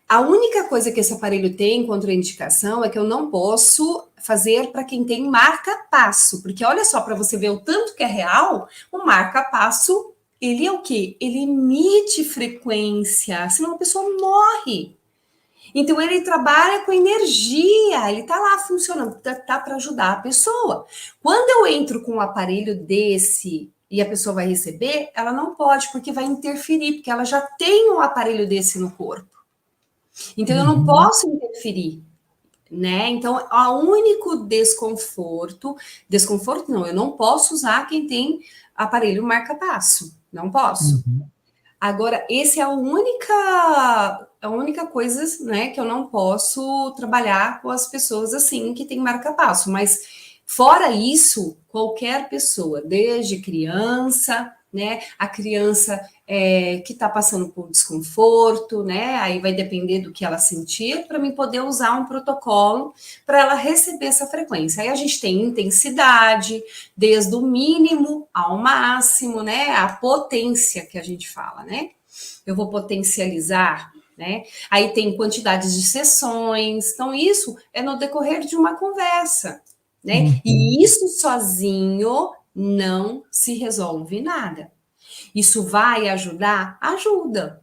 A única coisa que esse aparelho tem contraindicação é que eu não posso fazer para quem tem marca-passo, porque olha só, para você ver o tanto que é real, o marca-passo, ele é o quê? Ele emite frequência, senão a pessoa morre. Então, ele trabalha com energia, ele está lá funcionando, tá para ajudar a pessoa. Quando eu entro com um aparelho desse e a pessoa vai receber, ela não pode, porque vai interferir, porque ela já tem um aparelho desse no corpo. Então, eu não posso interferir, né? Então, o único desconforto não, eu não posso usar quem tem aparelho marca-passo, não posso. Agora, esse é a única coisa, né, que eu não posso trabalhar com as pessoas assim que tem marca-passo, mas fora isso, qualquer pessoa, desde criança, né, a criança que está passando por desconforto, né, aí vai depender do que ela sentir, para mim poder usar um protocolo para ela receber essa frequência. Aí a gente tem intensidade, desde o mínimo ao máximo, né, a potência que a gente fala, né, eu vou potencializar, né, aí tem quantidades de sessões, então isso é no decorrer de uma conversa, né, e isso sozinho não se resolve nada. Isso vai ajudar? Ajuda,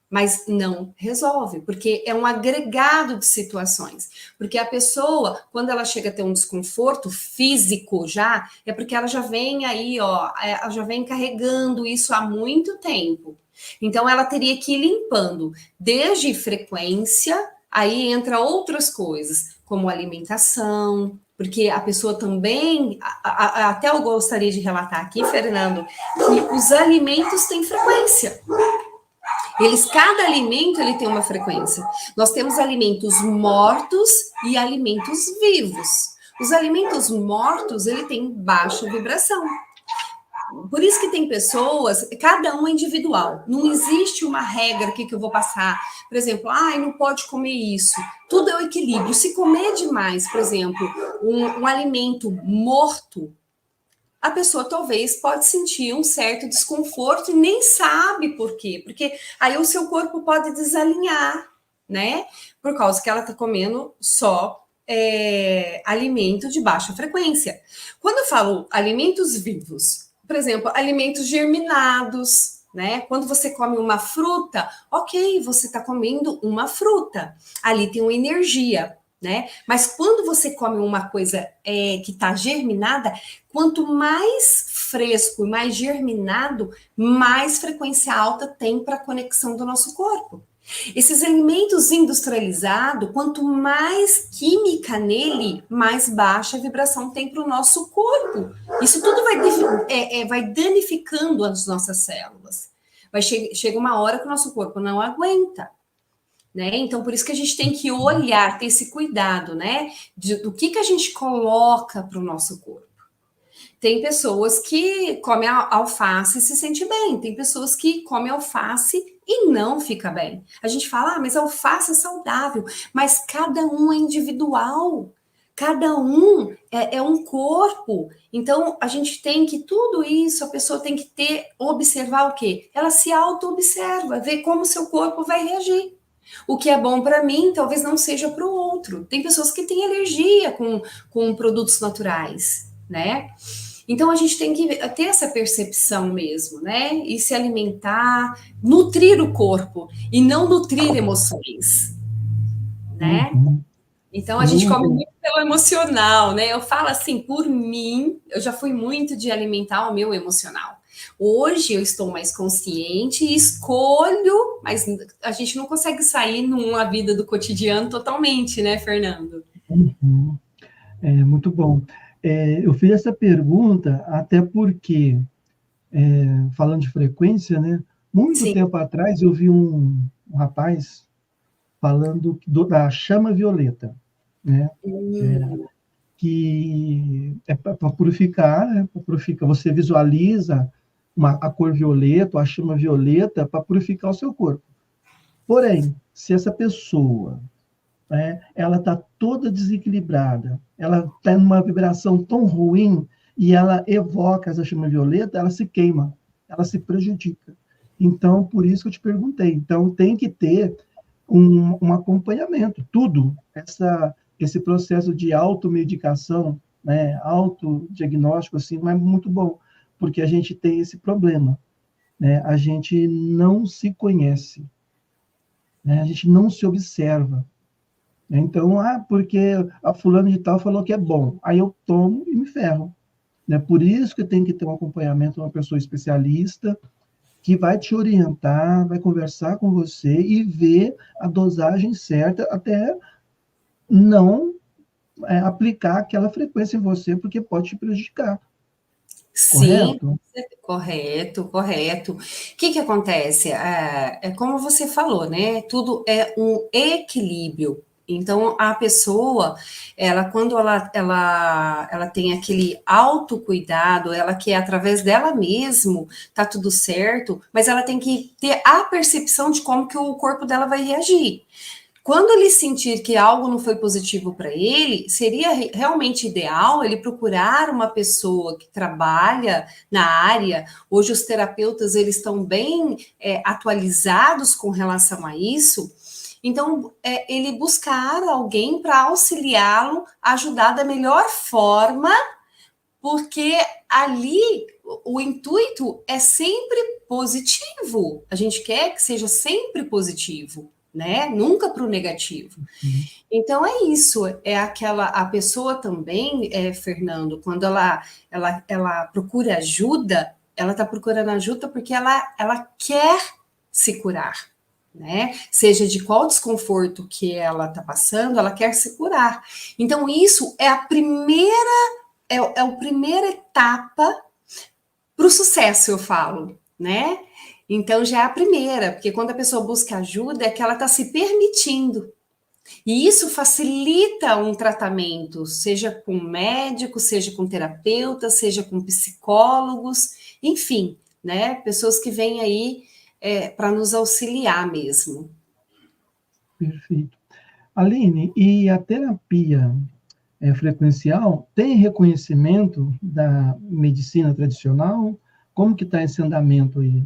mas não resolve, porque é um agregado de situações. Porque a pessoa, quando ela chega a ter um desconforto físico já, é porque ela já vem aí, ó, ela já vem carregando isso há muito tempo. Então, ela teria que ir limpando, desde frequência, aí entra outras coisas, como alimentação, porque a pessoa também, até eu gostaria de relatar aqui, Fernando, que os alimentos têm frequência. Cada alimento ele tem uma frequência. Nós temos alimentos mortos e alimentos vivos. Os alimentos mortos, ele tem baixa vibração. Por isso que tem pessoas, cada um é individual. Não existe uma regra aqui que eu vou passar. Por exemplo, não pode comer isso. Tudo é o equilíbrio. Se comer demais, por exemplo, um alimento morto, a pessoa talvez pode sentir um certo desconforto e nem sabe por quê. Porque aí o seu corpo pode desalinhar, né? Por causa que ela está comendo só alimento de baixa frequência. Quando eu falo alimentos vivos, por exemplo, alimentos germinados, né? Quando você come uma fruta, ok, você está comendo uma fruta. Ali tem uma energia, né? Mas quando você come uma coisa que está germinada, quanto mais fresco e mais germinado, mais frequência alta tem para a conexão do nosso corpo. Esses alimentos industrializados, quanto mais química nele, mais baixa vibração tem para o nosso corpo. Isso tudo vai danificando as nossas células. Chega uma hora que o nosso corpo não aguenta, né? Então, por isso que a gente tem que olhar, ter esse cuidado, né? Do que a gente coloca para o nosso corpo. Tem pessoas que comem alface e se sente bem. Tem pessoas que comem alface e não fica bem. A gente fala, mas a alface é saudável. Mas cada um é individual. Cada um é um corpo. Então, a gente tem que, tudo isso, a pessoa tem que observar o quê? Ela se auto-observa, ver como o seu corpo vai reagir. O que é bom para mim, talvez não seja para o outro. Tem pessoas que têm alergia com produtos naturais, né? Então, a gente tem que ter essa percepção mesmo, né? E se alimentar, nutrir o corpo e não nutrir emoções, né? Então, a gente come muito pelo emocional, né? Eu falo assim, por mim, eu já fui muito de alimentar o meu emocional. Hoje eu estou mais consciente e escolho, mas a gente não consegue sair numa vida do cotidiano totalmente, né, Fernando? Muito bom. Eu fiz essa pergunta até porque, falando de frequência, né? Muito tempo atrás eu vi um rapaz falando da chama violeta, né? Que é para purificar, né? Para purificar. Você visualiza a cor violeta, a chama violeta, para purificar o seu corpo. Porém, se essa pessoa, né, ela está toda desequilibrada, ela está numa vibração tão ruim e ela evoca essa chama violeta, ela se queima, ela se prejudica. Então, por isso que eu te perguntei. Então, tem que ter um acompanhamento, tudo. Esse processo de automedicação, né, autodiagnóstico, assim, não é muito bom, porque a gente tem esse problema, né? A gente não se conhece, né? A gente não se observa. Né? Então, porque a fulana de tal falou que é bom, aí eu tomo e me ferro. Né? Por isso que tem que ter um acompanhamento de uma pessoa especialista, que vai te orientar, vai conversar com você e ver a dosagem certa até não aplicar aquela frequência em você, porque pode te prejudicar, Sim, correto? correto, correto. O que que acontece? É como você falou, né? Tudo é um equilíbrio. Então, a pessoa, ela, quando ela tem aquele autocuidado, ela quer através dela mesmo, tá tudo certo, mas ela tem que ter a percepção de como que o corpo dela vai reagir. Quando ele sentir que algo não foi positivo para ele, seria realmente ideal ele procurar uma pessoa que trabalha na área. Hoje os terapeutas eles estão bem atualizados com relação a isso. Então, ele buscar alguém para auxiliá-lo, ajudar da melhor forma, porque ali o intuito é sempre positivo. A gente quer que seja sempre positivo, né? Nunca para o negativo. Uhum. Então é isso, é aquela a pessoa também, Fernando, quando ela procura ajuda, ela está procurando ajuda porque ela quer se curar, né? Seja de qual desconforto que ela está passando, ela quer se curar. Então isso é a primeira etapa para o sucesso, eu falo, né? Então já é a primeira, porque quando a pessoa busca ajuda, é que ela está se permitindo. E isso facilita um tratamento, seja com médico, seja com terapeuta, seja com psicólogos, enfim, né? Pessoas que vêm aí para nos auxiliar mesmo. Perfeito. Aline, e a terapia frequencial tem reconhecimento da medicina tradicional? Como que está esse andamento aí?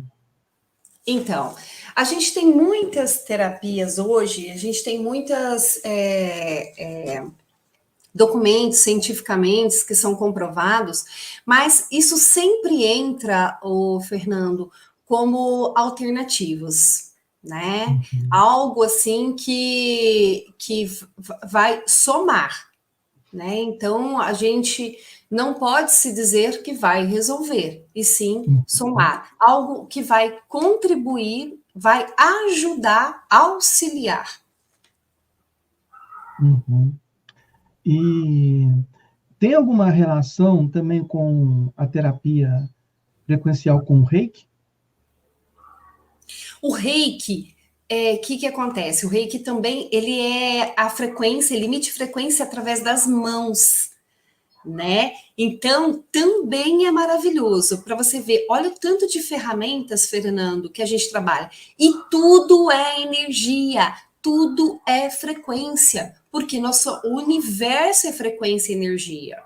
Então, a gente tem muitas terapias hoje, a gente tem muitas documentos cientificamente que são comprovados, mas isso sempre entra, o Fernando, como alternativos, né? Uhum. Algo assim que vai somar, né? Então a gente não pode se dizer que vai resolver, e sim Uhum. somar. Algo que vai contribuir, vai ajudar, auxiliar. Uhum. E tem alguma relação também com a terapia frequencial com o reiki? O reiki, que acontece? O reiki também, ele é a frequência, ele emite frequência através das mãos, né? Então, também é maravilhoso para você ver. Olha o tanto de ferramentas, Fernando, que a gente trabalha. E tudo é energia, tudo é frequência, porque nosso universo é frequência e energia,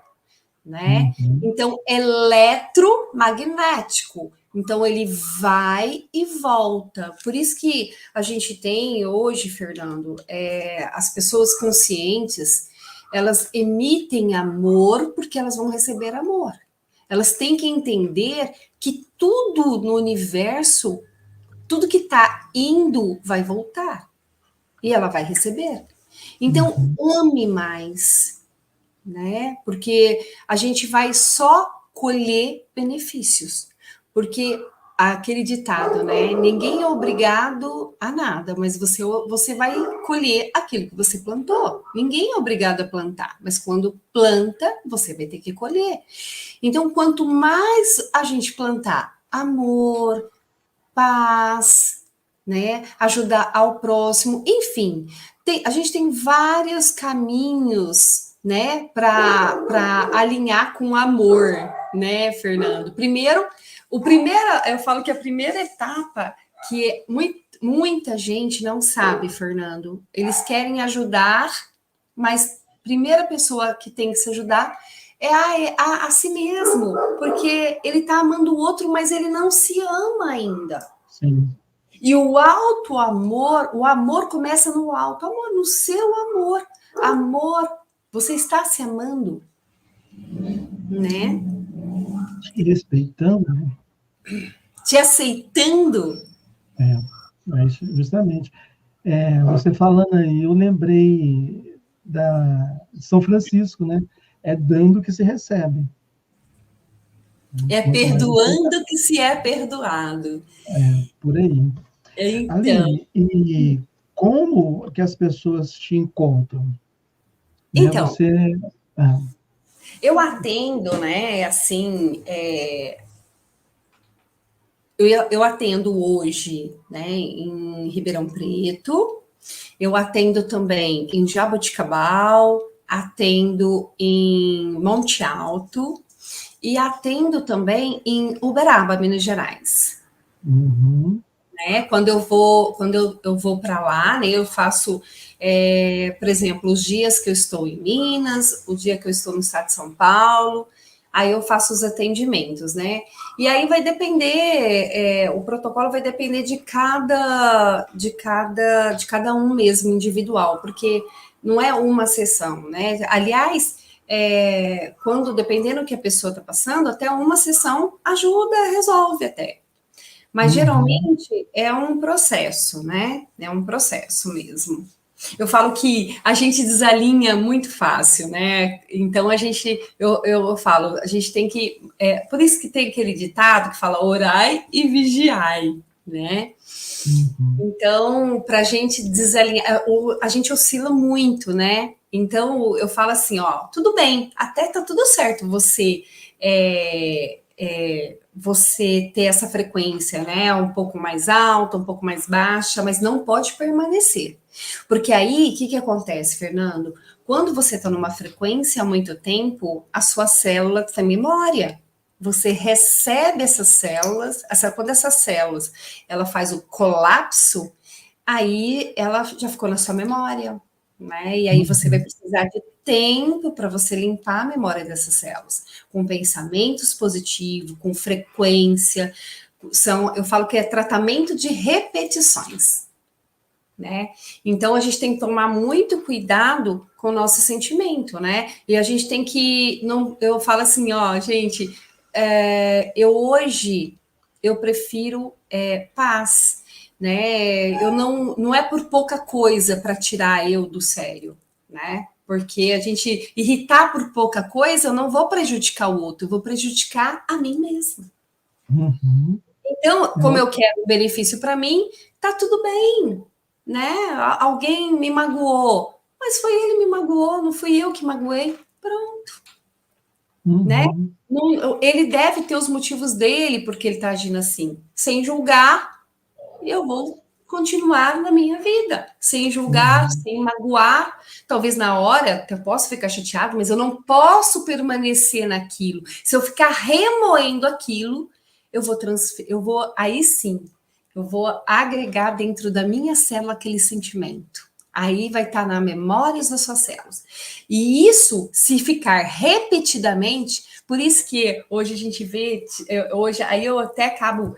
né? Uhum. Então, eletromagnético. Então, ele vai e volta. Por isso que a gente tem hoje, Fernando, as pessoas conscientes, elas emitem amor porque elas vão receber amor. Elas têm que entender que tudo no universo, tudo que está indo, vai voltar. E ela vai receber. Então, Uhum. ame mais, né? Porque a gente vai só colher benefícios. Porque aquele ditado, né? Ninguém é obrigado a nada, mas você vai colher aquilo que você plantou. Ninguém é obrigado a plantar, mas quando planta, você vai ter que colher. Então, quanto mais a gente plantar amor, paz, né? Ajudar ao próximo, enfim, a gente tem vários caminhos, né, para alinhar com o amor, né, Fernando? Eu falo que a primeira etapa que é muito muita gente não sabe, Fernando. Eles querem ajudar, mas a primeira pessoa que tem que se ajudar é a si mesmo, porque ele está amando o outro, mas ele não se ama ainda. Sim. E o alto amor, o amor começa no alto amor, no seu amor. Amor, você está se amando, né? Te respeitando, né? Te aceitando. Mas justamente. Você falando aí, eu lembrei de São Francisco, né? É dando que se recebe. É Quanto mais você dá, perdoando que se é perdoado. por aí. Então, Aline, e como que as pessoas te encontram? Né? então Você. Ah, eu atendo, né? Assim, eu atendo hoje, né, em Ribeirão Preto. Eu atendo também em Jaboticabal, atendo em Monte Alto e atendo também em Uberaba, Minas Gerais. uhum, Né? Quando eu vou para lá, né, eu faço, por exemplo, os dias que eu estou em Minas, o dia que eu estou no estado de São Paulo, aí eu faço os atendimentos, né? E aí vai depender, o protocolo vai depender de cada um mesmo, individual, porque não é uma sessão, né? Aliás, quando dependendo do que a pessoa está passando, até uma sessão ajuda, resolve até. Mas uhum, geralmente é um processo, né? É um processo mesmo. Eu falo que a gente desalinha muito fácil, né? Então eu falo, a gente tem que, por isso que tem aquele ditado que fala orai e vigiai, né? uhum, Então, para a gente desalinhar, a gente oscila muito, né? Então, eu falo assim, ó, tudo bem, até tá tudo certo você ter essa frequência, né? Um pouco mais alta, um pouco mais baixa, mas não pode permanecer. Porque aí, o que acontece, Fernando? Quando você está numa frequência há muito tempo, a sua célula tem memória. Você recebe essas células, quando essas células ela faz o colapso, aí ela já ficou na sua memória, né? E aí você vai uhum. precisar de tempo para você limpar a memória dessas células, com pensamentos positivos, com frequência. Eu falo que é tratamento de repetições, né? Então a gente tem que tomar muito cuidado com o nosso sentimento, né? E a gente tem que, não, eu falo assim, ó, gente, eu hoje eu prefiro paz, né? Eu não é por pouca coisa para tirar eu do sério, né? Porque a gente irritar por pouca coisa, eu não vou prejudicar o outro, eu vou prejudicar a mim mesma. Uhum. Então, como Eu, eu quero o benefício para mim, tá tudo bem, né? Alguém me magoou, mas foi ele que me magoou, não fui eu que magoei. Pronto, né? uhum. Ele deve ter os motivos dele porque ele está agindo assim. Sem julgar, eu vou continuar na minha vida, sem julgar, Uhum. sem magoar. Talvez na hora eu possa ficar chateado, mas eu não posso permanecer naquilo. Se eu ficar remoendo aquilo, aí sim, eu vou agregar dentro da minha célula aquele sentimento. Aí vai estar na memória das suas células. E isso, se ficar repetidamente, por isso que hoje a gente vê, hoje aí eu até acabo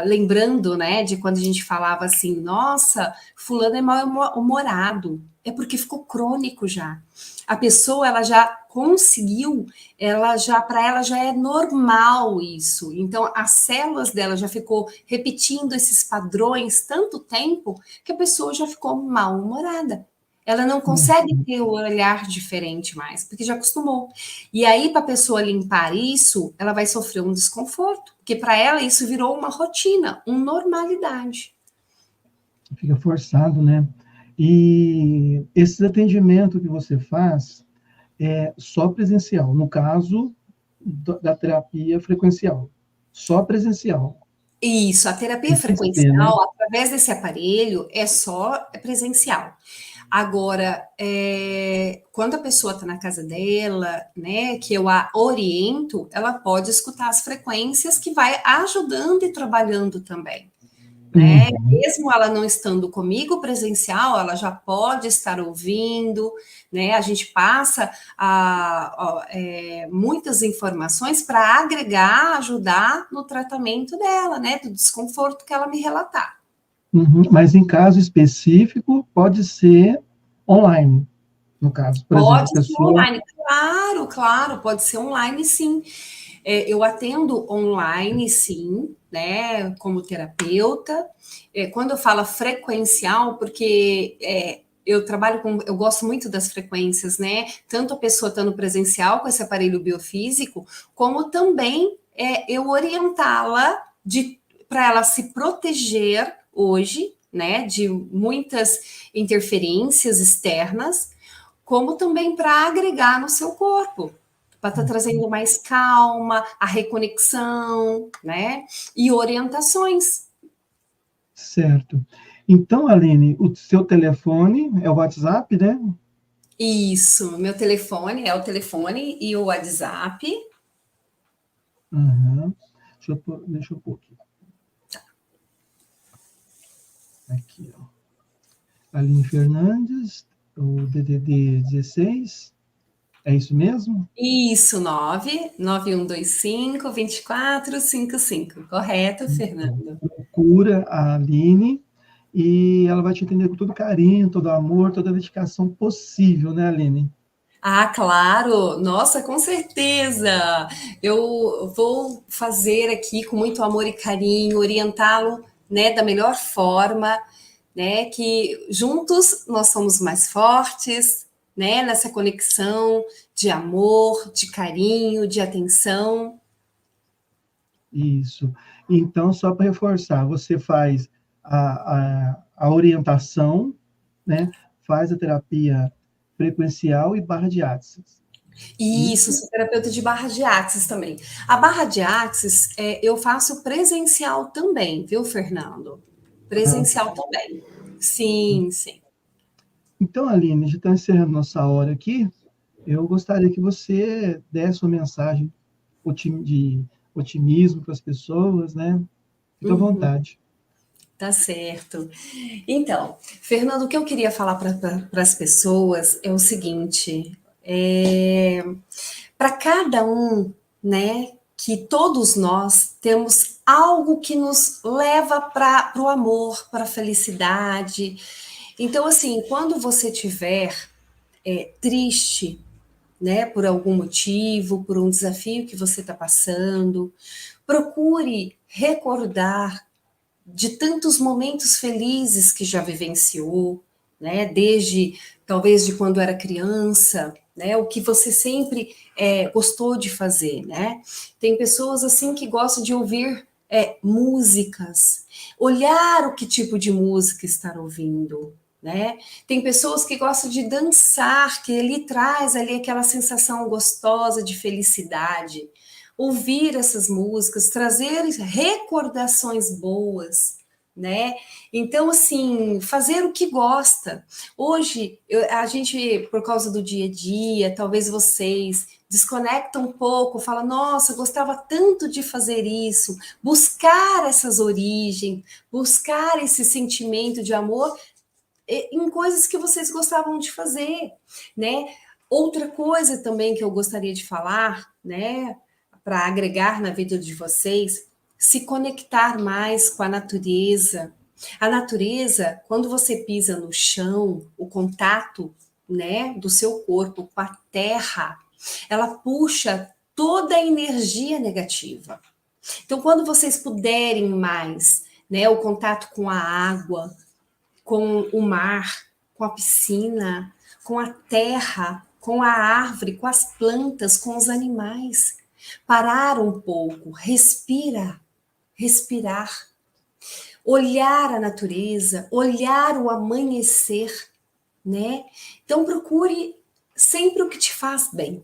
lembrando, né, de quando a gente falava assim, nossa, fulano é mal-humorado, é porque ficou crônico já. A pessoa, ela já conseguiu, para ela já é normal isso. Então, as células dela já ficou repetindo esses padrões tanto tempo que a pessoa já ficou mal-humorada. Ela não consegue Uhum. ter o olhar diferente mais, porque já acostumou. E aí, para a pessoa limpar isso, ela vai sofrer um desconforto, porque para ela isso virou uma rotina, uma normalidade. Fica forçado, né? E esse atendimento que você faz é só presencial, no caso da terapia frequencial, só presencial. Isso, a terapia Precisa ter, né? frequencial, através desse aparelho, é presencial. Agora, quando a pessoa está na casa dela, né, que eu a oriento, ela pode escutar as frequências que vai ajudando e trabalhando também. né? Uhum. Mesmo ela não estando comigo presencial, ela já pode estar ouvindo, né? A gente passa muitas informações para agregar, ajudar no tratamento dela, né? Do desconforto que ela me relatar. Uhum. Mas em caso específico, pode ser online, no caso. Por exemplo, a Pode ser pessoa. online, claro, claro, pode ser online, sim. Eu atendo online, sim, né, como terapeuta. Quando eu falo frequencial, porque eu gosto muito das frequências, né? Tanto a pessoa estando presencial com esse aparelho biofísico, como também eu orientá-la para ela se proteger hoje, né, de muitas interferências externas, como também para agregar no seu corpo, para estar trazendo mais calma, a reconexão, né? E orientações. Certo. Então, Aline, o seu telefone é o WhatsApp, né? Isso, meu telefone é o telefone e o WhatsApp. Uhum. Deixa eu pôr aqui. Aqui, ó. Aline Fernandes, o DDD 16. É isso mesmo? Isso, 99125 2455. Correto, Então, Fernando? procura a Aline e ela vai te atender com todo carinho, todo amor, toda a dedicação possível, né, Aline? Ah, claro! Nossa, com certeza! Eu vou fazer aqui com muito amor e carinho, orientá-lo, né, da melhor forma, né, que juntos nós somos mais fortes, né, nessa conexão de amor, de carinho, de atenção. Isso. Então, só para reforçar, você faz a orientação, né? Faz a terapia frequencial e barra de axis. Isso, Isso? sou terapeuta de barra de axis também. A barra de axis eu faço presencial também, viu, Fernando? Ah, tá. Presencial também. Sim, sim. Então, Aline, já está encerrando nossa hora aqui. Eu gostaria que você desse uma mensagem de otimismo para as pessoas, né? Fica à Uhum. vontade. Tá certo. Então, Fernando, o que eu queria falar para as pessoas é o seguinte: para cada um, né, que todos nós temos algo que nos leva para o amor, para a felicidade. Então, assim, quando você tiver triste, né, por algum motivo, por um desafio que você está passando, procure recordar de tantos momentos felizes que já vivenciou, né? Desde talvez de quando era criança, né? O que você sempre gostou de fazer, né? Tem pessoas assim que gostam de ouvir músicas, olhar o que tipo de música estar ouvindo, né? Tem pessoas que gostam de dançar, que ele traz ali aquela sensação gostosa de felicidade. Ouvir essas músicas, trazer recordações boas, né? Então, assim, fazer o que gosta. Hoje, a gente, por causa do dia a dia, talvez vocês desconectam um pouco, fala, nossa, gostava tanto de fazer isso, buscar essas origens, buscar esse sentimento de amor em coisas que vocês gostavam de fazer, né? Outra coisa também que eu gostaria de falar, né, para agregar na vida de vocês, se conectar mais com a natureza. A natureza, quando você pisa no chão, o contato, né, do seu corpo com a terra, ela puxa toda a energia negativa. Então, quando vocês puderem mais, né, o contato com a água, com o mar, com a piscina, com a terra, com a árvore, com as plantas, com os animais. Parar um pouco, respirar, olhar a natureza, olhar o amanhecer, né? Então procure sempre o que te faz bem,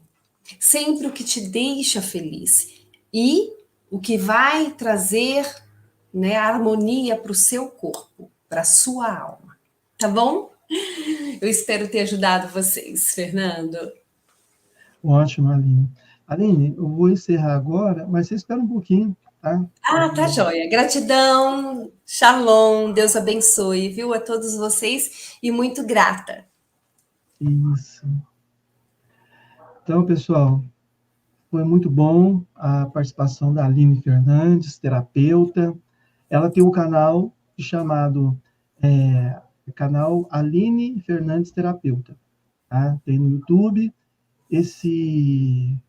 sempre o que te deixa feliz e o que vai trazer, né, a harmonia para o seu corpo, para a sua alma. Tá bom? Eu espero ter ajudado vocês, Fernando. Ótimo, Aline. Aline, eu vou encerrar agora, mas você espera um pouquinho. tá? Ah, tá joia. Gratidão, shalom, Deus abençoe, viu, a todos vocês e muito grata. Isso. Então, pessoal, foi muito bom a participação da Aline Fernandes, terapeuta. Ela tem um canal chamado canal Aline Fernandes Terapeuta. Tá? Tem no YouTube. Espero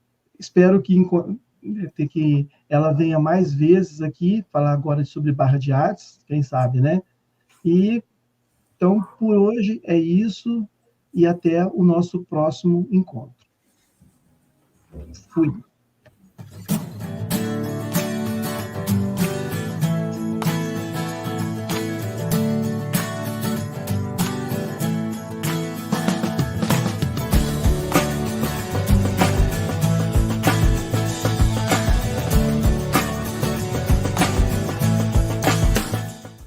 que ela venha mais vezes aqui, falar agora sobre Barra de Artes, quem sabe, né? E então, por hoje é isso e até o nosso próximo encontro. Fui.